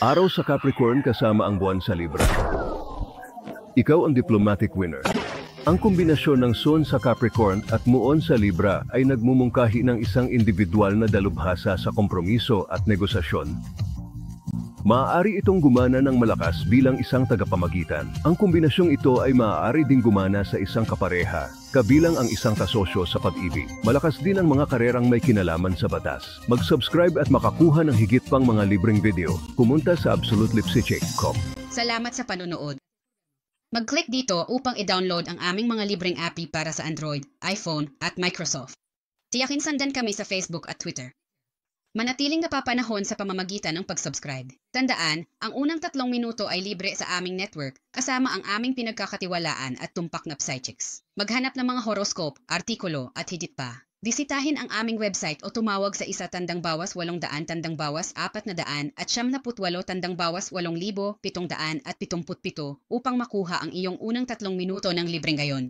Araw sa Capricorn kasama ang buwan sa Libra. Ikaw ang diplomatic winner. Ang kombinasyon ng Sun sa Capricorn at Muon sa Libra ay nagmumungkahi ng isang individual na dalubhasa sa kompromiso at negosasyon. Maaari itong gumana ng malakas bilang isang tagapamagitan. Ang kombinasyong ito ay maaari ding gumana sa isang kapareha, kabilang ang isang kasosyo sa pag-ibig. Malakas din ang mga karerang may kinalaman sa batas. Mag-subscribe at makakuha ng higit pang mga libreng video. Pumunta sa absolutelipsycheck.com. Salamat sa panonood. Mag-click dito upang i-download ang aming mga libreng API para sa Android, iPhone at Microsoft. Tiyakin sundan kami sa Facebook at Twitter. Manatiling napapanahon sa pamamagitan ng pag-subscribe. Tandaan, ang unang 3 minuto ay libre sa aming network kasama ang aming pinagkakatiwalaan at tumpak na psychics. Maghanap ng mga horoscope, artikulo at higit pa. Bisitahin ang aming website o tumawag sa 1-800-400 at 98-878 upang makuha ang iyong unang 3 minuto ng libreng gayon.